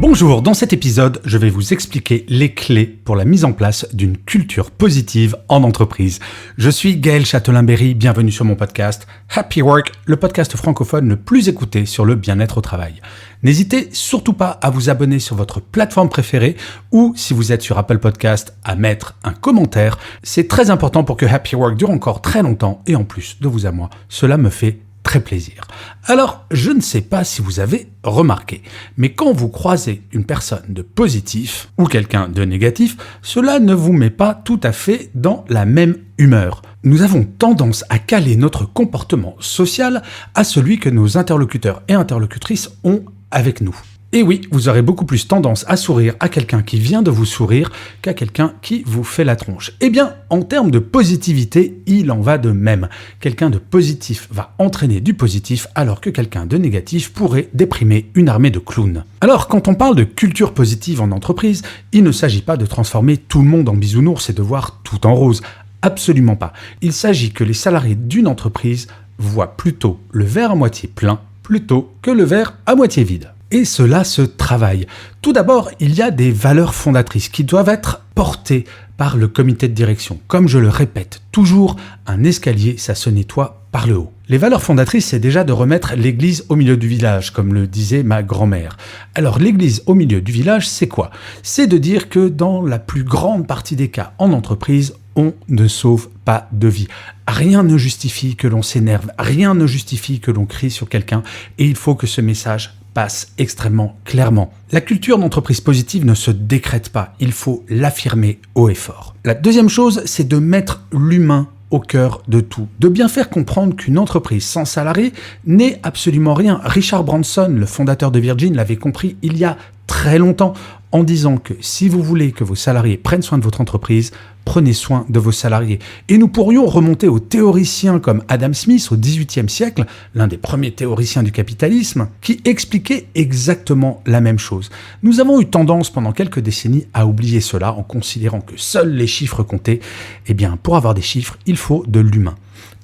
Bonjour, dans cet épisode, je vais vous expliquer les clés pour la mise en place d'une culture positive en entreprise. Je suis Gaël Châtelain-Berry, bienvenue sur mon podcast Happy Work, le podcast francophone le plus écouté sur le bien-être au travail. N'hésitez surtout pas à vous abonner sur votre plateforme préférée ou, si vous êtes sur Apple Podcast, à mettre un commentaire. C'est très important pour que Happy Work dure encore très longtemps et en plus de vous à moi, cela me fait très plaisir. Alors, je ne sais pas si vous avez remarqué, mais quand vous croisez une personne de positif ou quelqu'un de négatif, cela ne vous met pas tout à fait dans la même humeur. Nous avons tendance à caler notre comportement social à celui que nos interlocuteurs et interlocutrices ont avec nous. Et oui, vous aurez beaucoup plus tendance à sourire à quelqu'un qui vient de vous sourire qu'à quelqu'un qui vous fait la tronche. Eh bien, en termes de positivité, il en va de même. Quelqu'un de positif va entraîner du positif alors que quelqu'un de négatif pourrait déprimer une armée de clowns. Alors, quand on parle de culture positive en entreprise, il ne s'agit pas de transformer tout le monde en bisounours et de voir tout en rose. Absolument pas. Il s'agit que les salariés d'une entreprise voient plutôt le verre à moitié plein plutôt que le verre à moitié vide. Et cela se travaille. Tout d'abord, il y a des valeurs fondatrices qui doivent être portées par le comité de direction. Comme je le répète toujours, un escalier, ça se nettoie par le haut. Les valeurs fondatrices, c'est déjà de remettre l'église au milieu du village, comme le disait ma grand-mère. Alors, l'église au milieu du village, c'est quoi ? C'est de dire que dans la plus grande partie des cas en entreprise, on ne sauve pas de vie. Rien ne justifie que l'on s'énerve, rien ne justifie que l'on crie sur quelqu'un, et il faut que ce message passe extrêmement clairement. La culture d'entreprise positive ne se décrète pas, il faut l'affirmer haut et fort. La deuxième chose, c'est de mettre l'humain au cœur de tout, de bien faire comprendre qu'une entreprise sans salariés n'est absolument rien. Richard Branson, le fondateur de Virgin, l'avait compris il y a très longtemps en disant que si vous voulez que vos salariés prennent soin de votre entreprise, prenez soin de vos salariés. Et nous pourrions remonter aux théoriciens comme Adam Smith au XVIIIe siècle, l'un des premiers théoriciens du capitalisme, qui expliquait exactement la même chose. Nous avons eu tendance pendant quelques décennies à oublier cela en considérant que seuls les chiffres comptaient. Eh bien, pour avoir des chiffres, il faut de l'humain.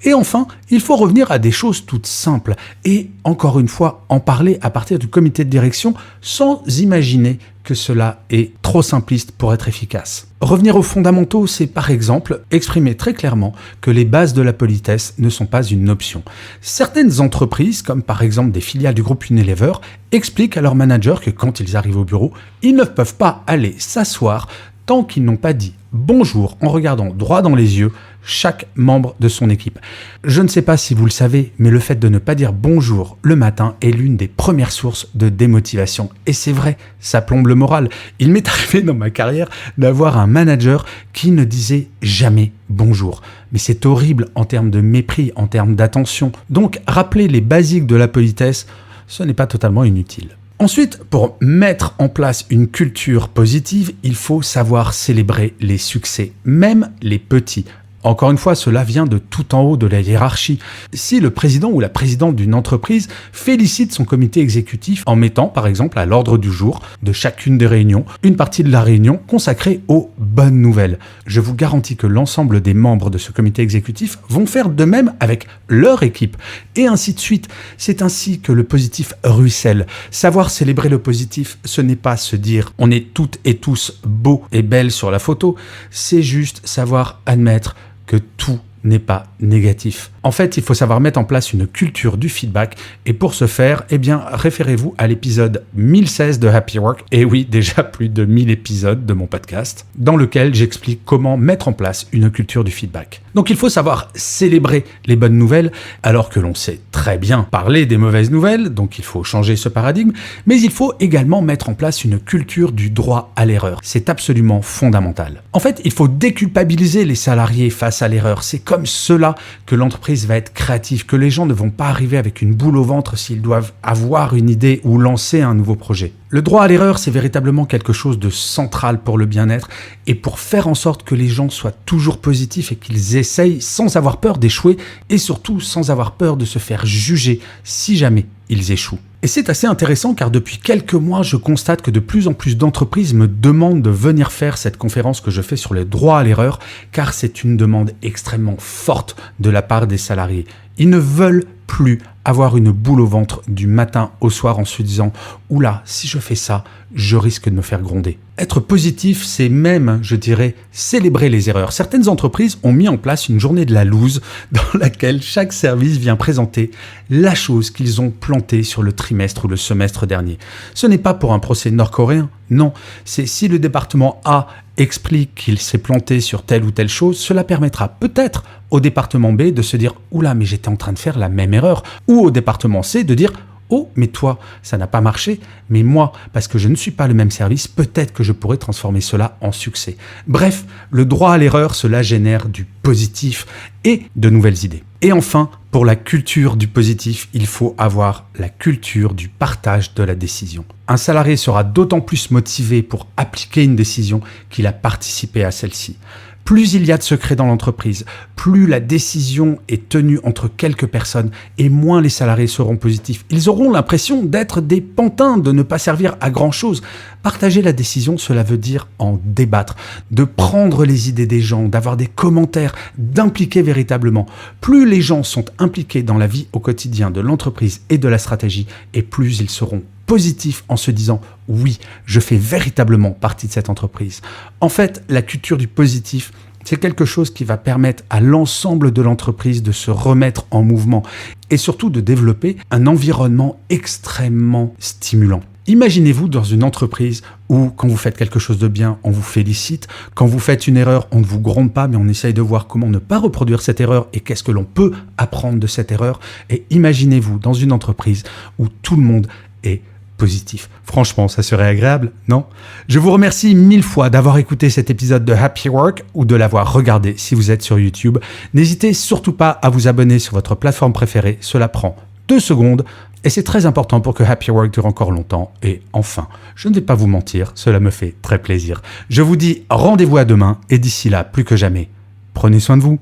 Et enfin, il faut revenir à des choses toutes simples et, encore une fois, en parler à partir du comité de direction sans imaginer que cela est trop simpliste pour être efficace. Revenir aux fondamentaux, c'est par exemple exprimer très clairement que les bases de la politesse ne sont pas une option. Certaines entreprises, comme par exemple des filiales du groupe Unilever, expliquent à leurs managers que quand ils arrivent au bureau, ils ne peuvent pas aller s'asseoir tant qu'ils n'ont pas dit bonjour en regardant droit dans les yeux chaque membre de son équipe. Je ne sais pas si vous le savez, mais le fait de ne pas dire bonjour le matin est l'une des premières sources de démotivation. Et c'est vrai, ça plombe le moral. Il m'est arrivé dans ma carrière d'avoir un manager qui ne disait jamais bonjour. Mais c'est horrible en termes de mépris, en termes d'attention. Donc, rappeler les basiques de la politesse, ce n'est pas totalement inutile. Ensuite, pour mettre en place une culture positive, il faut savoir célébrer les succès, même les petits. Encore une fois, cela vient de tout en haut de la hiérarchie. Si le président ou la présidente d'une entreprise félicite son comité exécutif en mettant, par exemple, à l'ordre du jour de chacune des réunions, une partie de la réunion consacrée aux bonnes nouvelles, je vous garantis que l'ensemble des membres de ce comité exécutif vont faire de même avec leur équipe, et ainsi de suite. C'est ainsi que le positif ruisselle. Savoir célébrer le positif, ce n'est pas se dire on est toutes et tous beaux et belles sur la photo, c'est juste savoir admettre que tout n'est pas négatif. En fait, il faut savoir mettre en place une culture du feedback et pour ce faire, eh bien, référez-vous à l'épisode 1016 de Happy Work, et oui, déjà plus de 1000 épisodes de mon podcast, dans lequel j'explique comment mettre en place une culture du feedback. Donc il faut savoir célébrer les bonnes nouvelles, alors que l'on sait très bien parler des mauvaises nouvelles, donc il faut changer ce paradigme, mais il faut également mettre en place une culture du droit à l'erreur. C'est absolument fondamental. En fait, il faut déculpabiliser les salariés face à l'erreur. C'est comme cela que l'entreprise va être créative, que les gens ne vont pas arriver avec une boule au ventre s'ils doivent avoir une idée ou lancer un nouveau projet. Le droit à l'erreur, c'est véritablement quelque chose de central pour le bien-être et pour faire en sorte que les gens soient toujours positifs et qu'ils essayent sans avoir peur d'échouer et surtout sans avoir peur de se faire juger si jamais ils échouent. Et c'est assez intéressant car depuis quelques mois, je constate que de plus en plus d'entreprises me demandent de venir faire cette conférence que je fais sur le droit à l'erreur car c'est une demande extrêmement forte de la part des salariés. Ils ne veulent plus avoir une boule au ventre du matin au soir en se disant oula, si je fais ça, je risque de me faire gronder. Être positif, c'est même, je dirais, célébrer les erreurs. Certaines entreprises ont mis en place une journée de la loose dans laquelle chaque service vient présenter la chose qu'ils ont plantée sur le trimestre ou le semestre dernier. Ce n'est pas pour un procès nord-coréen, non. C'est si le département A explique qu'il s'est planté sur telle ou telle chose, cela permettra peut-être au département B de se dire « Oula, mais j'étais en train de faire la même erreur » ou au département C de dire « Oh, mais toi, ça n'a pas marché, mais moi, parce que je ne suis pas le même service, peut-être que je pourrais transformer cela en succès. » Bref, le droit à l'erreur, cela génère du positif et de nouvelles idées. Et enfin, pour la culture du positif, il faut avoir la culture du partage de la décision. Un salarié sera d'autant plus motivé pour appliquer une décision qu'il a participé à celle-ci. Plus il y a de secrets dans l'entreprise, plus la décision est tenue entre quelques personnes et moins les salariés seront positifs. Ils auront l'impression d'être des pantins, de ne pas servir à grand-chose. Partager la décision, cela veut dire en débattre, de prendre les idées des gens, d'avoir des commentaires, d'impliquer véritablement. Plus les gens sont impliqués dans la vie au quotidien de l'entreprise et de la stratégie, et plus ils seront positif en se disant « oui, je fais véritablement partie de cette entreprise ». En fait, la culture du positif, c'est quelque chose qui va permettre à l'ensemble de l'entreprise de se remettre en mouvement et surtout de développer un environnement extrêmement stimulant. Imaginez-vous dans une entreprise où, quand vous faites quelque chose de bien, on vous félicite. Quand vous faites une erreur, on ne vous gronde pas, mais on essaye de voir comment ne pas reproduire cette erreur et qu'est-ce que l'on peut apprendre de cette erreur. Et imaginez-vous dans une entreprise où tout le monde est positif. Franchement, ça serait agréable, non? Je vous remercie 1000 fois d'avoir écouté cet épisode de Happy Work ou de l'avoir regardé si vous êtes sur YouTube. N'hésitez surtout pas à vous abonner sur votre plateforme préférée. Cela prend 2 secondes et c'est très important pour que Happy Work dure encore longtemps. Et enfin, je ne vais pas vous mentir, cela me fait très plaisir. Je vous dis rendez-vous à demain et d'ici là, plus que jamais, prenez soin de vous.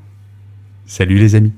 Salut les amis.